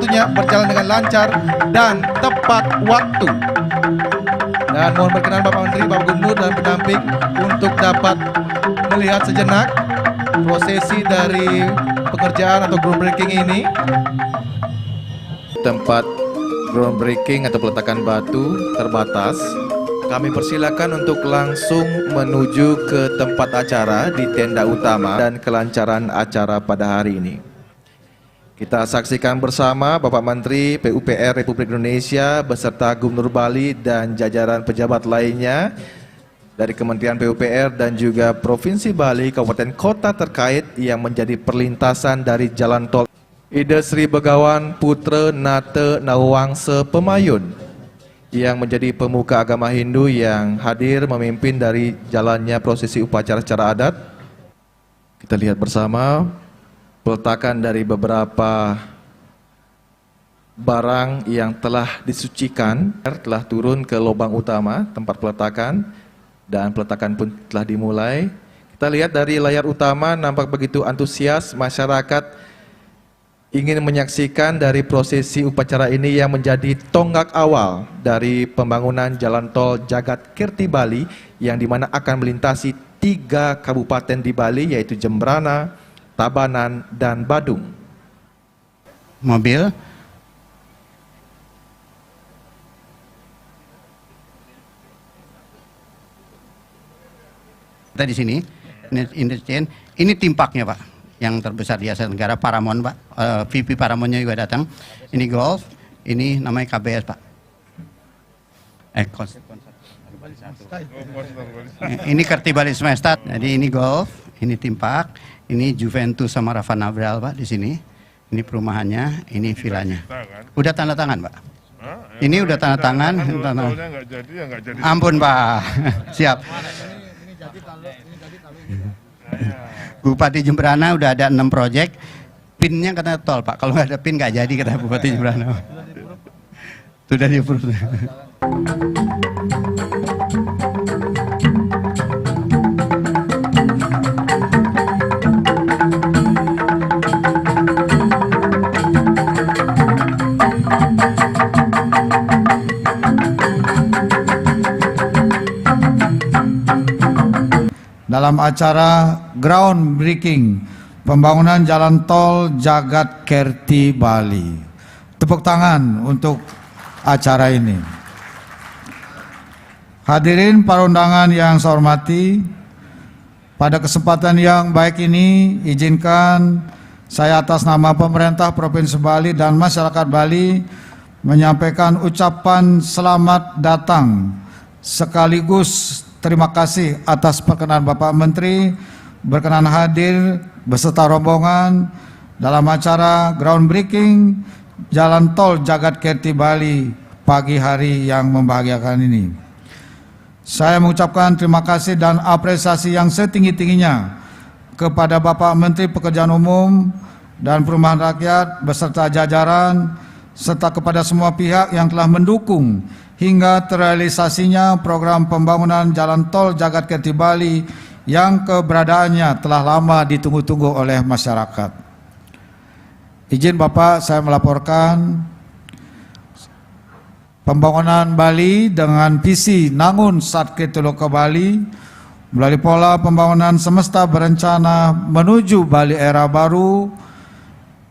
tentunya berjalan dengan lancar dan tepat waktu. Dan mohon berkenan Bapak Menteri, Bapak Gubernur dan pendamping untuk dapat melihat sejenak prosesi dari pengerjaan atau groundbreaking ini. Tempat groundbreaking atau peletakan batu terbatas. Kami persilakan untuk langsung menuju ke tempat acara di tenda utama dan kelancaran acara pada hari ini. Kita saksikan bersama Bapak Menteri PUPR Republik Indonesia beserta Gubernur Bali dan jajaran pejabat lainnya dari Kementerian PUPR dan juga Provinsi Bali, kabupaten kota terkait yang menjadi perlintasan dari jalan tol. Ida Sri Begawan Putra Nate Nawangsa Pemayun yang menjadi pemuka agama Hindu yang hadir memimpin dari jalannya prosesi upacara secara adat. Kita lihat bersama peletakan dari beberapa barang yang telah disucikan, telah turun ke lubang utama tempat peletakan dan peletakan pun telah dimulai. Kita lihat dari layar utama nampak begitu antusias masyarakat ingin menyaksikan dari prosesi upacara ini yang menjadi tonggak awal dari pembangunan jalan tol Jagat Kirti Bali yang dimana akan melintasi 3 kabupaten di Bali yaitu Jembrana, Tabanan, dan Badung. Mobil kita di sini, ini timpaknya Pak, yang terbesar di Asia Tenggara, Paramount Pak, VP Paramountnya juga datang. Ini Golf, ini namanya KBS Pak. Ini Kirti Bali Semesta. Jadi ini Golf, ini timpak, ini Juventus sama Rafa Nabral Pak di sini. Ini perumahannya, ini vilanya. Udah tanda tangan Pak. Ini udah tanda tangan. Ampun Pak, siap. Bupati Jembrana udah ada 6 proyek, pinnya kata tol Pak, kalau nggak ada pin nggak jadi kata Bupati Jembrana. Sudah di-approve. Dalam acara groundbreaking pembangunan jalan tol Jagat Kirti Bali. Tepuk tangan untuk acara ini. Hadirin para undangan yang saya hormati, pada kesempatan yang baik ini izinkan saya atas nama pemerintah Provinsi Bali dan masyarakat Bali menyampaikan ucapan selamat datang sekaligus terima kasih atas perkenan Bapak Menteri berkenan hadir beserta rombongan dalam acara groundbreaking jalan tol Jagat Kirti Bali pagi hari yang membahagiakan ini. Saya mengucapkan terima kasih dan apresiasi yang setinggi-tingginya kepada Bapak Menteri Pekerjaan Umum dan Perumahan Rakyat beserta jajaran serta kepada semua pihak yang telah mendukung hingga terrealisasinya program pembangunan jalan tol Jagat Kirti Bali yang keberadaannya telah lama ditunggu-tunggu oleh masyarakat. Izin Bapak, saya melaporkan pembangunan Bali dengan visi Nangun Satkit Loka Bali melalui pola pembangunan semesta berencana menuju Bali era baru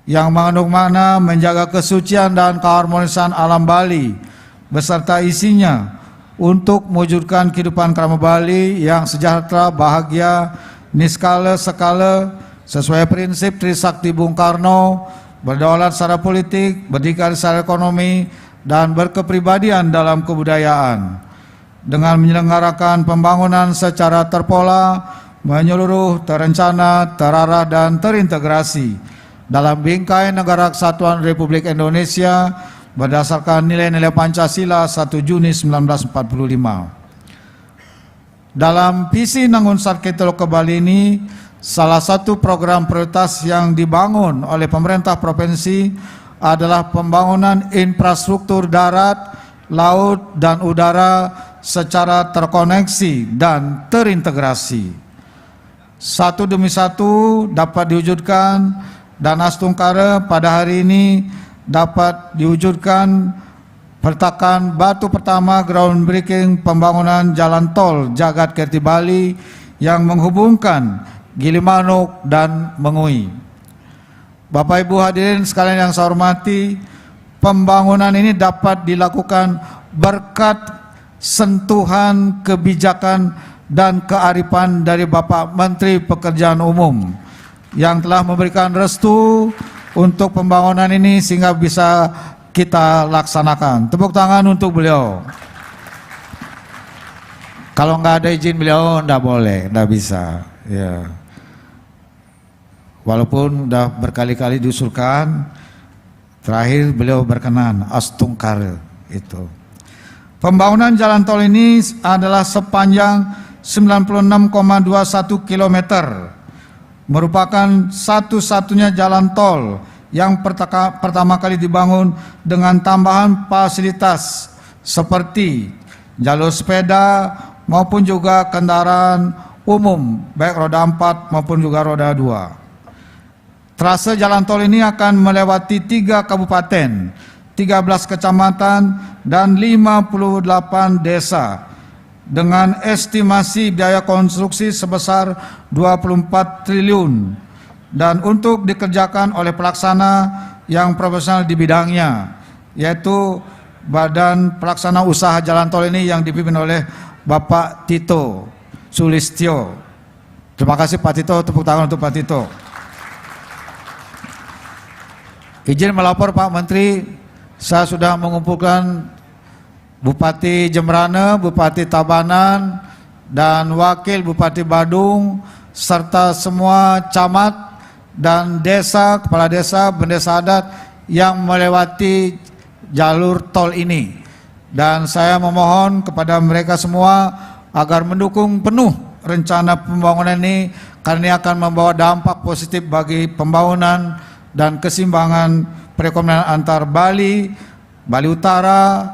yang mengandung makna menjaga kesucian dan keharmonisan alam Bali beserta isinya untuk mewujudkan kehidupan kerama Bali yang sejahtera, bahagia, niskala sekala sesuai prinsip Trisakti Bung Karno, berdaulat secara politik, berdikari secara ekonomi, dan berkepribadian dalam kebudayaan. Dengan menyelenggarakan pembangunan secara terpola, menyeluruh, terencana, terarah, dan terintegrasi dalam bingkai Negara Kesatuan Republik Indonesia berdasarkan nilai-nilai Pancasila 1 Juni 1945. Dalam visi Nangun Satkit Loka Bali ini, salah satu program prioritas yang dibangun oleh pemerintah provinsi adalah pembangunan infrastruktur darat, laut, dan udara secara terkoneksi dan terintegrasi. Satu demi satu dapat diwujudkan dan astungkara pada hari ini dapat diwujudkan peletakan batu pertama groundbreaking pembangunan jalan tol Jagat Kerti Bali yang menghubungkan Gilimanuk dan Mengui. Bapak Ibu hadirin sekalian yang saya hormati, pembangunan ini dapat dilakukan berkat sentuhan kebijakan dan kearifan dari Bapak Menteri Pekerjaan Umum yang telah memberikan restu untuk pembangunan ini sehingga bisa kita laksanakan. Tepuk tangan untuk beliau. Kalau nggak ada izin beliau, nggak boleh, nggak bisa. Ya. Walaupun udah berkali-kali diusulkan, terakhir beliau berkenan, astungkar itu. Pembangunan jalan tol ini adalah sepanjang 96,21 km, merupakan satu-satunya jalan tol yang pertama kali dibangun dengan tambahan fasilitas seperti jalur sepeda maupun juga kendaraan umum baik roda 4 maupun juga roda 2. Trase jalan tol ini akan melewati 3 kabupaten, 13 kecamatan dan 58 desa dengan estimasi biaya konstruksi sebesar 24 triliun. Dan untuk dikerjakan oleh pelaksana yang profesional di bidangnya, yaitu Badan Pelaksana Usaha Jalan Tol ini yang dipimpin oleh Bapak Tito Sulistyo. Terima kasih Pak Tito, tepuk tangan untuk Pak Tito. Izin melapor Pak Menteri, saya sudah mengumpulkan Bupati Jembrana, Bupati Tabanan, dan Wakil Bupati Badung, serta semua camat dan desa, kepala desa, bendesa adat yang melewati jalur tol ini. Dan saya memohon kepada mereka semua agar mendukung penuh rencana pembangunan ini karena ini akan membawa dampak positif bagi pembangunan dan keseimbangan perekonomian antar Bali, Bali Utara,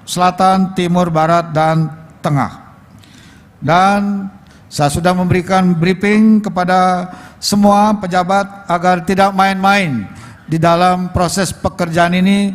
Selatan, Timur, Barat, dan Tengah. Dan saya sudah memberikan briefing kepada semua pejabat agar tidak main-main di dalam proses pekerjaan ini,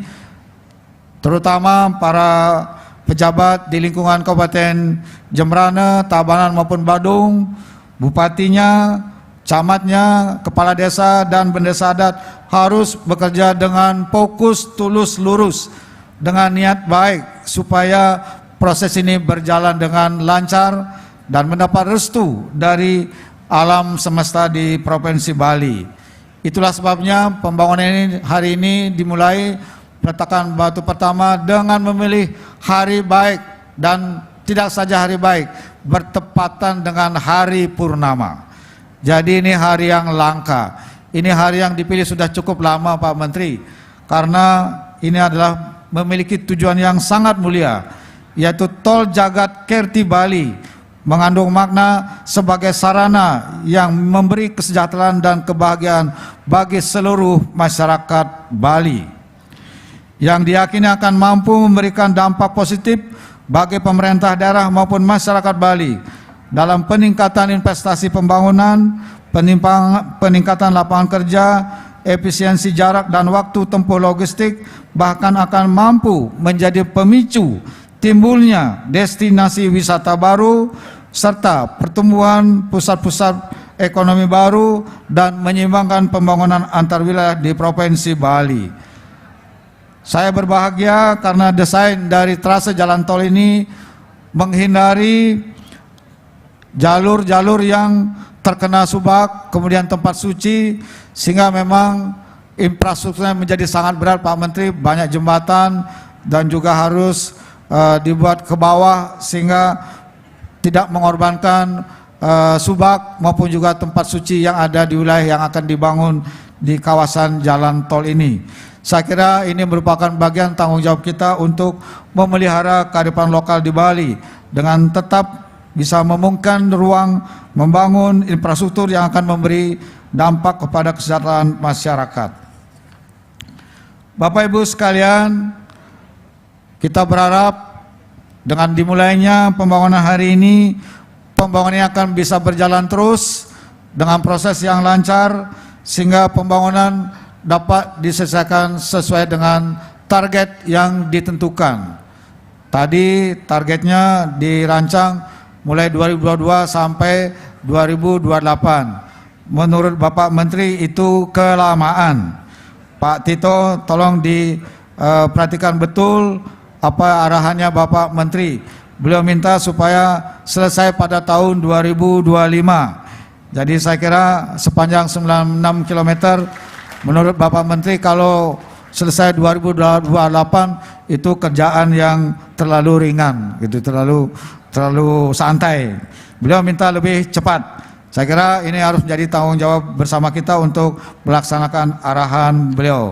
terutama para pejabat di lingkungan Kabupaten Jembrana, Tabanan maupun Badung, bupatinya, camatnya, kepala desa dan bendesa adat harus bekerja dengan fokus, tulus, lurus, dengan niat baik supaya proses ini berjalan dengan lancar dan mendapat restu dari alam semesta di Provinsi Bali. Itulah sebabnya pembangunan ini hari ini dimulai peletakan batu pertama dengan memilih hari baik, dan tidak saja hari baik, bertepatan dengan hari purnama. Jadi ini hari yang langka. Ini hari yang dipilih sudah cukup lama Pak Menteri, karena ini adalah memiliki tujuan yang sangat mulia, yaitu Tol Jagat Kerti Bali, mengandung makna sebagai sarana yang memberi kesejahteraan dan kebahagiaan bagi seluruh masyarakat Bali, yang diyakini akan mampu memberikan dampak positif bagi pemerintah daerah maupun masyarakat Bali dalam peningkatan investasi pembangunan, peningkatan lapangan kerja, efisiensi jarak dan waktu tempuh logistik, bahkan akan mampu menjadi pemicu timbulnya destinasi wisata baru serta pertumbuhan pusat-pusat ekonomi baru dan menyeimbangkan pembangunan antar wilayah di Provinsi Bali. Saya berbahagia karena desain dari trase jalan tol ini menghindari jalur-jalur yang terkena subak, kemudian tempat suci, sehingga memang infrastrukturnya menjadi sangat berat Pak Menteri, banyak jembatan dan juga harus dibuat ke bawah sehingga tidak mengorbankan subak maupun juga tempat suci yang ada di wilayah yang akan dibangun di kawasan jalan tol ini. Saya kira ini merupakan bagian tanggung jawab kita untuk memelihara kearifan lokal di Bali dengan tetap bisa memungkinkan ruang membangun infrastruktur yang akan memberi dampak kepada kesejahteraan masyarakat. Bapak Ibu sekalian, kita berharap dengan dimulainya pembangunan hari ini, pembangunan akan bisa berjalan terus dengan proses yang lancar sehingga pembangunan dapat diselesaikan sesuai dengan target yang ditentukan. Tadi targetnya dirancang mulai 2022 sampai 2028. Menurut Bapak Menteri itu kelamaan. Pak Tito, tolong diperhatikan betul apa arahannya Bapak Menteri. Beliau minta supaya selesai pada tahun 2025. Jadi saya kira sepanjang 96 km menurut Bapak Menteri kalau selesai 2028 itu kerjaan yang terlalu ringan gitu, terlalu santai. Beliau minta lebih cepat. Saya kira ini harus menjadi tanggung jawab bersama kita untuk melaksanakan arahan beliau.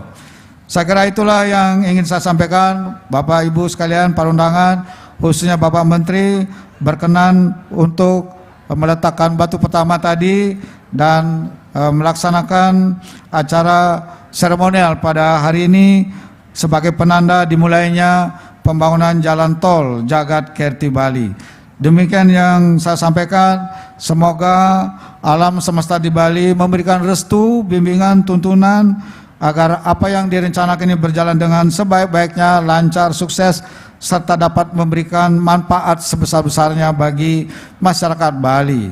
Saya kira itulah yang ingin saya sampaikan. Bapak Ibu sekalian, para undangan, khususnya Bapak Menteri berkenan untuk meletakkan batu pertama tadi dan melaksanakan acara seremonial pada hari ini sebagai penanda dimulainya pembangunan jalan tol Jagat Kerti Bali. Demikian yang saya sampaikan. Semoga alam semesta di Bali memberikan restu, bimbingan, tuntunan agar apa yang direncanakan ini berjalan dengan sebaik-baiknya, lancar, sukses, serta dapat memberikan manfaat sebesar-besarnya bagi masyarakat Bali.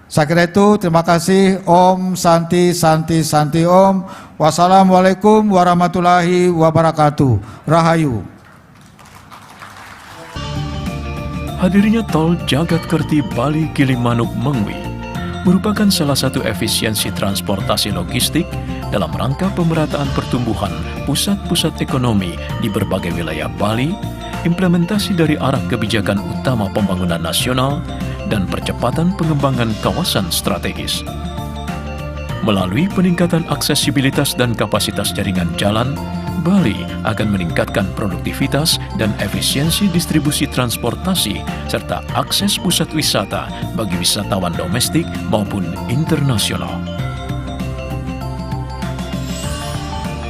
Saya kira itu, terima kasih. Om Santi Santi Santi Om. Wassalamualaikum warahmatullahi wabarakatuh. Rahayu. Hadirnya tol Jagat Kerti Bali Gilimanuk Mengwi merupakan salah satu efisiensi transportasi logistik dalam rangka pemerataan pertumbuhan pusat-pusat ekonomi di berbagai wilayah Bali, implementasi dari arah kebijakan utama pembangunan nasional, dan percepatan pengembangan kawasan strategis. Melalui peningkatan aksesibilitas dan kapasitas jaringan jalan, Bali akan meningkatkan produktivitas dan efisiensi distribusi transportasi serta akses pusat wisata bagi wisatawan domestik maupun internasional.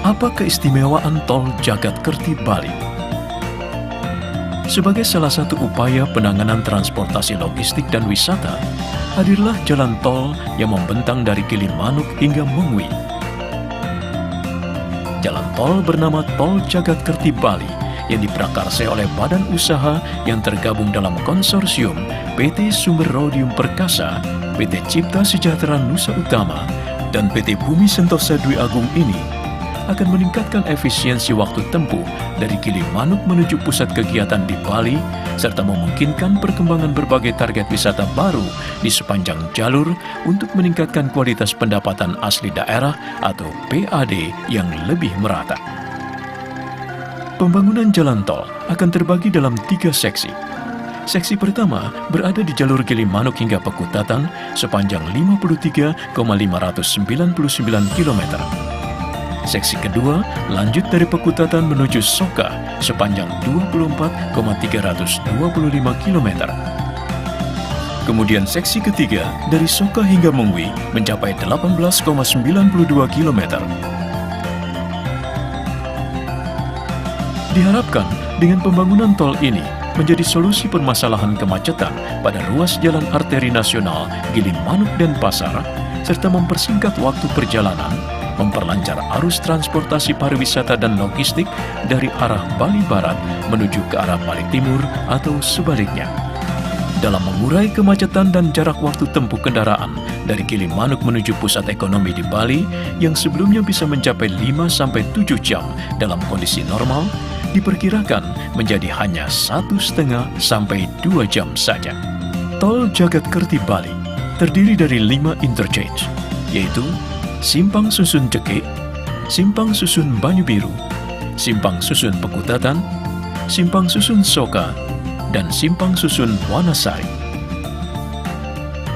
Apa keistimewaan tol Jagat Kerti Bali? Sebagai salah satu upaya penanganan transportasi logistik dan wisata, hadirlah jalan tol yang membentang dari Gilimanuk hingga Mengwi. Jalan tol bernama Tol Jagat Kerti Bali yang diprakarsai oleh badan usaha yang tergabung dalam konsorsium PT Sumber Rhodium Perkasa, PT Cipta Sejahtera Nusa Utama, dan PT Bumi Sentosa Dwi Agung ini akan meningkatkan efisiensi waktu tempuh dari Gilimanuk menuju pusat kegiatan di Bali serta memungkinkan perkembangan berbagai target wisata baru di sepanjang jalur untuk meningkatkan kualitas pendapatan asli daerah atau PAD yang lebih merata. Pembangunan jalan tol akan terbagi dalam 3 seksi. Seksi pertama berada di jalur Gilimanuk hingga Pekutatan sepanjang 53,599 km. Seksi kedua lanjut dari Pekutatan menuju Soka sepanjang 24,325 km. Kemudian seksi ketiga dari Soka hingga Mengwi mencapai 18,92 km. Diharapkan dengan pembangunan tol ini menjadi solusi permasalahan kemacetan pada ruas jalan arteri nasional Gilimanuk dan Pasar, serta mempersingkat waktu perjalanan, memperlancar arus transportasi pariwisata dan logistik dari arah Bali Barat menuju ke arah Bali Timur atau sebaliknya. Dalam mengurai kemacetan dan jarak waktu tempuh kendaraan dari Gilimanuk menuju pusat ekonomi di Bali yang sebelumnya bisa mencapai 5-7 jam dalam kondisi normal, diperkirakan menjadi hanya 1,5-2 jam saja. Tol Jagat Kerti Bali terdiri dari 5 interchange, yaitu Simpang Susun Jeke, Simpang Susun Banyu Biru, Simpang Susun Pekutatan, Simpang Susun Soka, dan Simpang Susun Wanasari.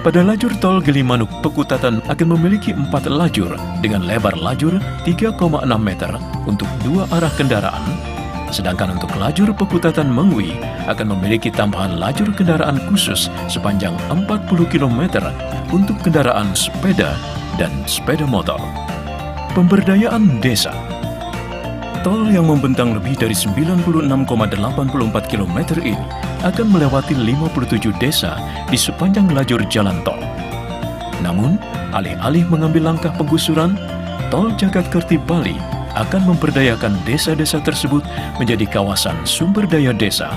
Pada lajur tol Gilimanuk Pekutatan akan memiliki 4 lajur dengan lebar lajur 3,6 meter untuk 2 arah kendaraan, sedangkan untuk lajur Pekutatan Mengwi akan memiliki tambahan lajur kendaraan khusus sepanjang 40 km untuk kendaraan sepeda dan sepeda motor. Pemberdayaan desa. Tol yang membentang lebih dari 96,84 km ini akan melewati 57 desa di sepanjang lajur jalan tol. Namun, alih-alih mengambil langkah penggusuran, Tol Jagadkerti Bali akan memperdayakan desa-desa tersebut menjadi kawasan sumber daya desa,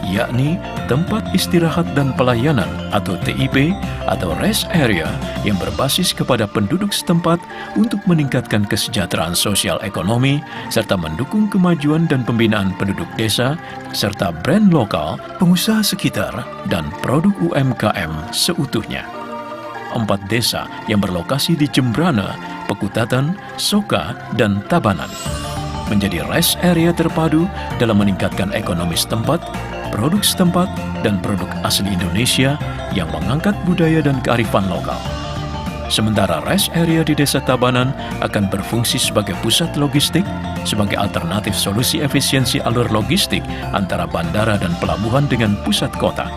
yakni tempat istirahat dan pelayanan atau TIP atau rest area yang berbasis kepada penduduk setempat untuk meningkatkan kesejahteraan sosial ekonomi serta mendukung kemajuan dan pembinaan penduduk desa serta brand lokal, pengusaha sekitar, dan produk UMKM seutuhnya. 4 desa yang berlokasi di Jembrana, Pekutatan, Soka, dan Tabanan menjadi rest area terpadu dalam meningkatkan ekonomi setempat, produk setempat, dan produk asli Indonesia yang mengangkat budaya dan kearifan lokal. Sementara rest area di Desa Tabanan akan berfungsi sebagai pusat logistik, sebagai alternatif solusi efisiensi alur logistik antara bandara dan pelabuhan dengan pusat kota.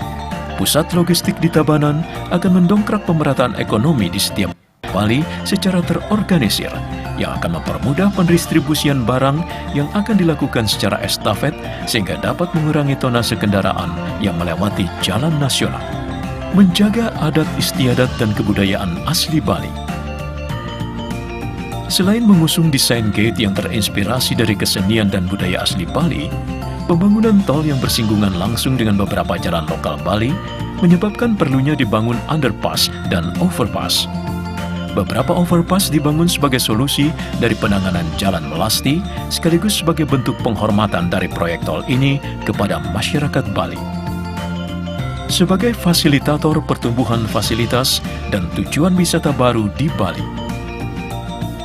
Pusat logistik di Tabanan akan mendongkrak pemerataan ekonomi di setiap Bali secara terorganisir yang akan mempermudah pendistribusian barang yang akan dilakukan secara estafet sehingga dapat mengurangi tonase kendaraan yang melewati jalan nasional. Menjaga adat istiadat dan kebudayaan asli Bali. Selain mengusung desain gate yang terinspirasi dari kesenian dan budaya asli Bali, pembangunan tol yang bersinggungan langsung dengan beberapa jalan lokal Bali menyebabkan perlunya dibangun underpass dan overpass. Beberapa overpass dibangun sebagai solusi dari penanganan jalan melasti sekaligus sebagai bentuk penghormatan dari proyek tol ini kepada masyarakat Bali. Sebagai fasilitator pertumbuhan fasilitas dan tujuan wisata baru di Bali.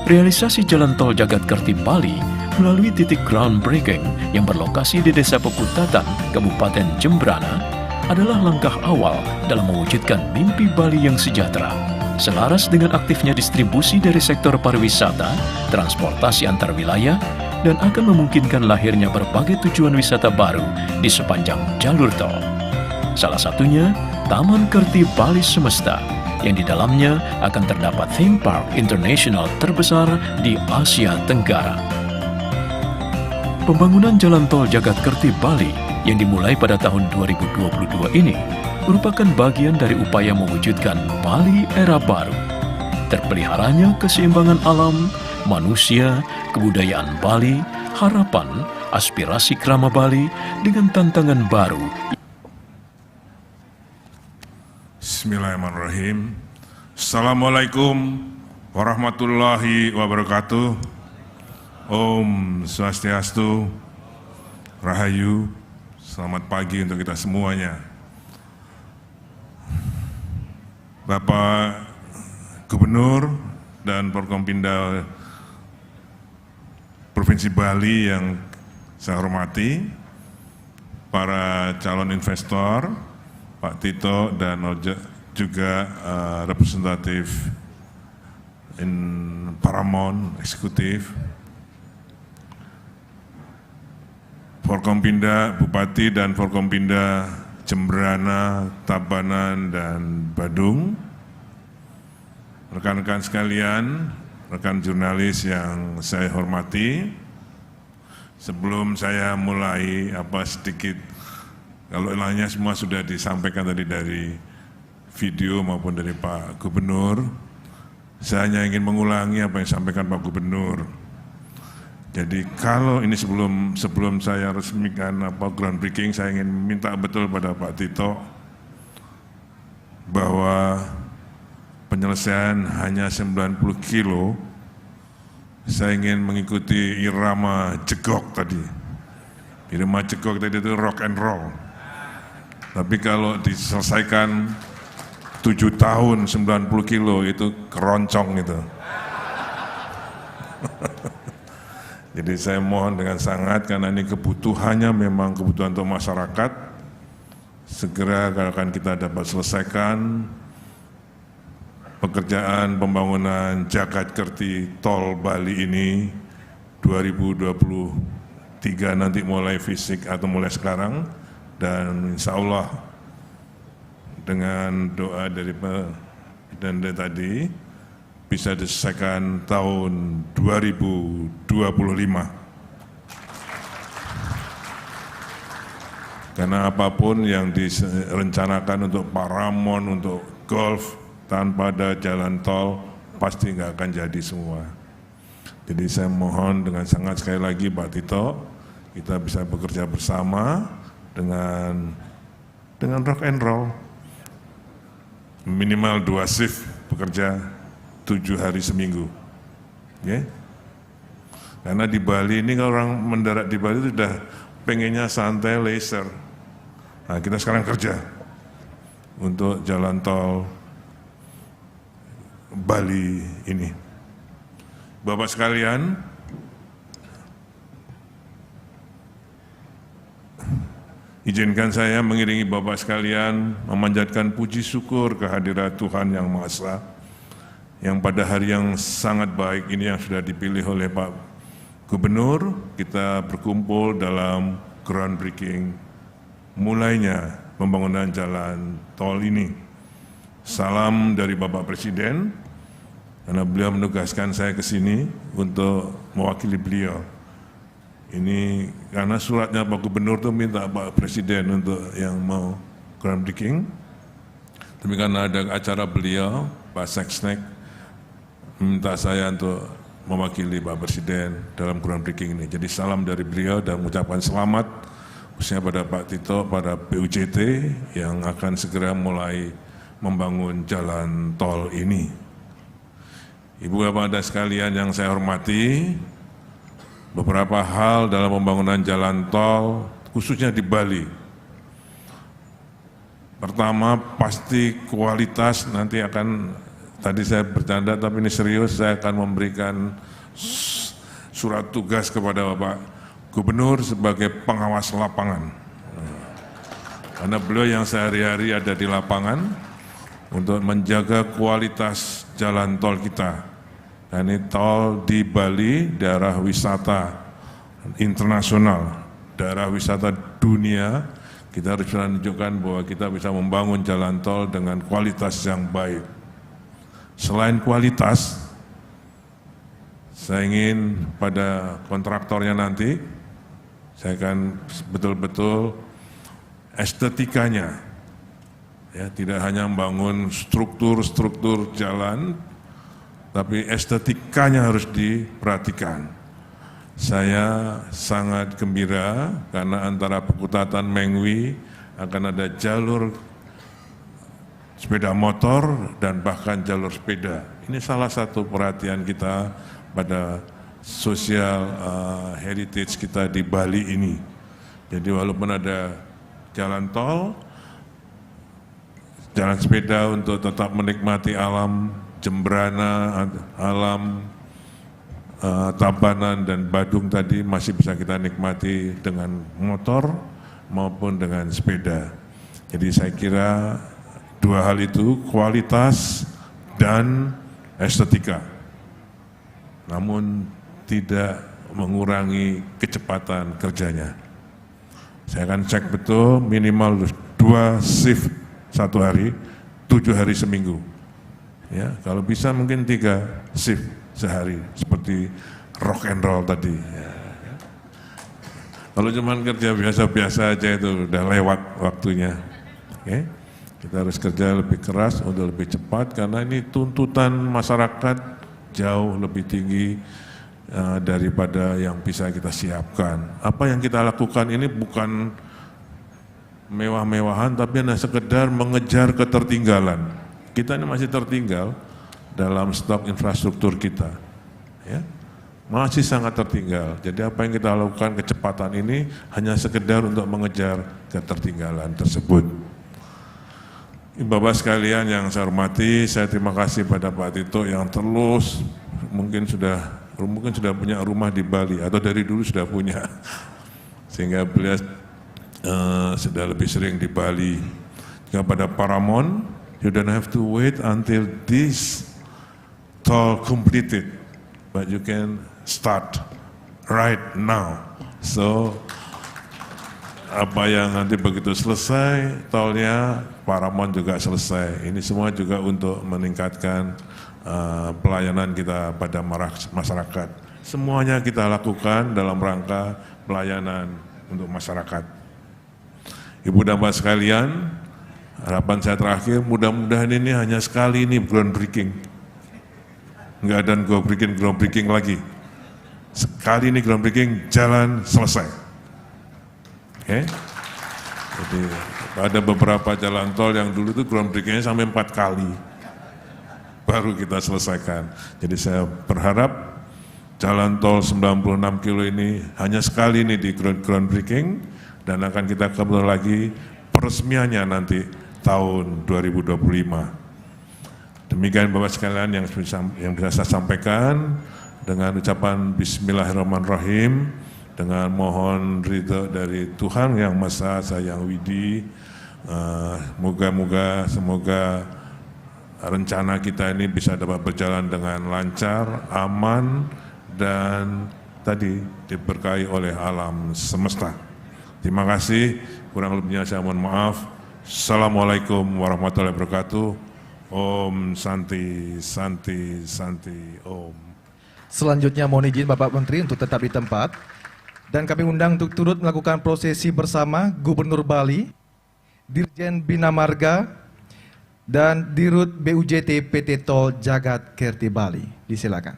Realisasi jalan tol Jagadkerti Bali melalui titik groundbreaking yang berlokasi di Desa Pekutatan, Kabupaten Jembrana adalah langkah awal dalam mewujudkan mimpi Bali yang sejahtera. Selaras dengan aktifnya distribusi dari sektor pariwisata, transportasi antar wilayah, dan akan memungkinkan lahirnya berbagai tujuan wisata baru di sepanjang jalur tol. Salah satunya, Taman Kerti Bali Semesta, yang di dalamnya akan terdapat theme park internasional terbesar di Asia Tenggara. Pembangunan jalan tol Jagadkerti Bali yang dimulai pada tahun 2022 ini merupakan bagian dari upaya mewujudkan Bali era baru. Terpeliharanya keseimbangan alam, manusia, kebudayaan Bali, harapan, aspirasi kerama Bali dengan tantangan baru. Bismillahirrahmanirrahim. Assalamualaikum warahmatullahi wabarakatuh. Om Swastiastu, Rahayu, selamat pagi untuk kita semuanya. Bapak Gubernur dan Forkompinda Provinsi Bali yang saya hormati, para calon investor, Pak Tito dan juga representatif Paramount Eksekutif, Forkompinda Bupati dan Forkompinda Jembrana, Tabanan, dan Badung, rekan-rekan sekalian, rekan jurnalis yang saya hormati. Sebelum saya mulai sedikit, kalau lainnya semua sudah disampaikan tadi dari video maupun dari Pak Gubernur, saya hanya ingin mengulangi apa yang disampaikan Pak Gubernur. Jadi kalau ini sebelum saya resmikan groundbreaking, saya ingin minta betul pada Pak Tito bahwa penyelesaian hanya 90 kilo, saya ingin mengikuti irama jegok tadi. Irama jegok tadi itu rock and roll. Tapi kalau diselesaikan 7 tahun 90 kilo itu keroncong itu. Jadi saya mohon dengan sangat, karena ini kebutuhannya memang kebutuhan untuk masyarakat, segera akan kita dapat selesaikan pekerjaan pembangunan Jagadkerti Tol Bali ini 2023 nanti mulai fisik atau mulai sekarang, dan insya Allah dengan doa dari Presiden tadi bisa diselesaikan tahun 2025. Karena apapun yang direncanakan untuk Paramount, untuk golf, tanpa ada jalan tol, pasti nggak akan jadi semua. Jadi saya mohon dengan sangat sekali lagi Pak Tito, kita bisa bekerja bersama dengan rock and roll. Minimal 2 shift bekerja 7 hari seminggu. Okay? Karena di Bali ini kalau orang mendarat di Bali itu sudah pengennya santai, leisure. Nah, kita sekarang kerja untuk jalan tol Bali ini. Bapak sekalian, izinkan saya mengiringi Bapak sekalian memanjatkan puji syukur kehadirat Tuhan Yang Maha Esa, yang pada hari yang sangat baik ini yang sudah dipilih oleh Pak Gubernur, kita berkumpul dalam groundbreaking mulainya pembangunan jalan tol ini. Salam dari Bapak Presiden, karena beliau menugaskan saya ke sini untuk mewakili beliau. Ini karena suratnya Pak Gubernur itu minta Pak Presiden untuk yang mau groundbreaking. Tapi karena ada acara beliau, Pak Seksnek minta saya untuk mewakili Pak Presiden dalam groundbreaking ini. Jadi salam dari beliau dan mengucapkan selamat khususnya pada Pak Tito, pada PUJT yang akan segera mulai membangun jalan tol ini. Ibu Bapak dan sekalian yang saya hormati, beberapa hal dalam pembangunan jalan tol, khususnya di Bali. Pertama, pasti kualitas nanti akan, tadi saya bercanda tapi ini serius, saya akan memberikan surat tugas kepada Bapak Gubernur sebagai pengawas lapangan. Karena beliau yang sehari-hari ada di lapangan untuk menjaga kualitas jalan tol kita. Dan ini tol di Bali, daerah wisata internasional, daerah wisata dunia, kita harus menunjukkan bahwa kita bisa membangun jalan tol dengan kualitas yang baik. Selain kualitas, saya ingin pada kontraktornya nanti, saya akan betul-betul estetikanya, ya, tidak hanya membangun struktur jalan, tapi estetikanya harus diperhatikan. Saya sangat gembira karena antara Pekutatan Mengwi akan ada jalur sepeda motor dan bahkan jalur sepeda. Ini salah satu perhatian kita pada social heritage kita di Bali ini. Jadi walaupun ada jalan tol, jalan sepeda untuk tetap menikmati alam Jembrana, alam Tabanan dan Badung tadi masih bisa kita nikmati dengan motor maupun dengan sepeda. Jadi saya kira dua hal itu, kualitas dan estetika, namun tidak mengurangi kecepatan kerjanya. Saya akan cek betul minimal 2 shift 1 hari, 7 hari seminggu. Ya, kalau bisa mungkin 3 shift sehari seperti rock and roll tadi. Ya. Kalau cuma kerja biasa-biasa aja itu udah lewat waktunya. Oke? Kita harus kerja lebih keras untuk lebih cepat karena ini tuntutan masyarakat jauh lebih tinggi daripada yang bisa kita siapkan. Apa yang kita lakukan ini bukan mewah-mewahan tapi hanya sekedar mengejar ketertinggalan. Kita ini masih tertinggal dalam stok infrastruktur kita, ya, masih sangat tertinggal. Jadi apa yang kita lakukan kecepatan ini hanya sekedar untuk mengejar ketertinggalan tersebut. Bapak sekalian yang saya hormati, saya terima kasih pada Pak Tito yang terus mungkin sudah punya rumah di Bali atau dari dulu sudah punya, sehingga beliau sudah lebih sering di Bali. Juga pada Paramount, you don't have to wait until this toll completed, but you can start right now. So, apa yang nanti begitu selesai tolnya, Paramount juga selesai. Ini semua juga untuk meningkatkan pelayanan kita pada masyarakat. Semuanya kita lakukan dalam rangka pelayanan untuk masyarakat. Ibu dan Bapak sekalian, harapan saya terakhir, mudah-mudahan ini hanya sekali ini groundbreaking. Enggak ada groundbreaking lagi. sekali ini groundbreaking jalan selesai. Oke? Jadi ada beberapa jalan tol yang dulu itu groundbreakingnya sampai 4 kali baru kita selesaikan. Jadi saya berharap jalan tol 96 kilo ini hanya sekali ini di groundbreaking dan akan kita kembali lagi peresmiannya nanti tahun 2025. Demikian Bapak sekalian yang bisa saya sampaikan dengan ucapan Bismillahirrahmanirrahim, dengan mohon ridho dari Tuhan Yang Maha Esa, Sayang Widi. Semoga rencana kita ini bisa dapat berjalan dengan lancar, aman, dan tadi diberkahi oleh alam semesta. Terima kasih, kurang lebihnya saya mohon maaf. Assalamualaikum warahmatullahi wabarakatuh. Om Santi, Santi, Santi, Om. Selanjutnya mohon izin Bapak Menteri untuk tetap di tempat. Dan kami undang untuk turut melakukan prosesi bersama Gubernur Bali, Dirjen Bina Marga, dan Dirut BUJT PT Tol Jagat Kerti Bali. Disilakan.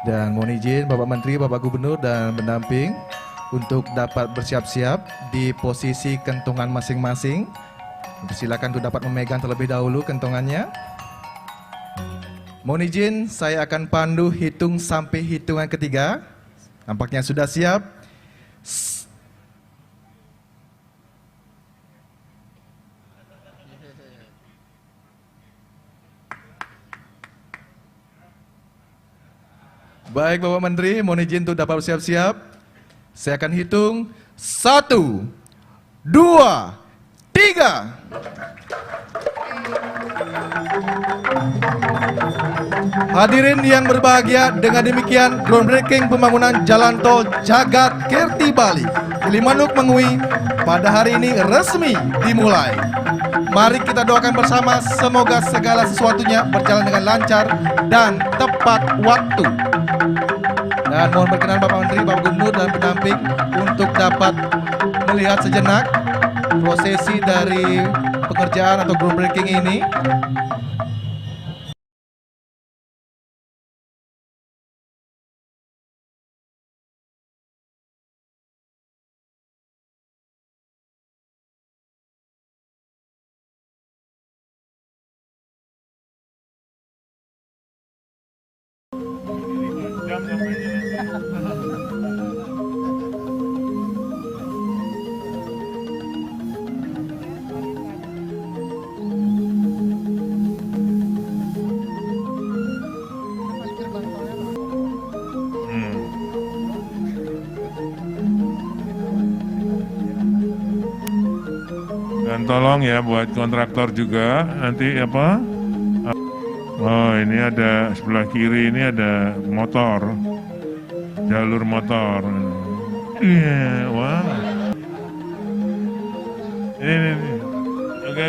Dan mohon izin Bapak Menteri, Bapak Gubernur dan pendamping untuk dapat bersiap-siap di posisi kentongan masing-masing. Silakan untuk dapat memegang terlebih dahulu kentongannya. Mohon izin, saya akan pandu hitung sampai hitungan ketiga. Nampaknya sudah siap. Baik Bapak Menteri, mohon izin untuk dapat bersiap-siap. Saya akan hitung 1, 2, 3. Hadirin yang berbahagia, dengan demikian groundbreaking pembangunan jalan tol Jagat Kerti Bali Gilimanuk Mengui pada hari ini resmi dimulai. Mari kita doakan bersama semoga segala sesuatunya berjalan dengan lancar dan tepat waktu. Dan mohon berkenan Bapak Menteri, Bapak Gubernur dan pendamping untuk dapat melihat sejenak prosesi dari pekerjaan atau groundbreaking ini. Dan tolong ya buat kontraktor juga nanti apa? Oh ini ada sebelah kiri ini ada motor, jalur motor. Iya, wah. Ini. Oke.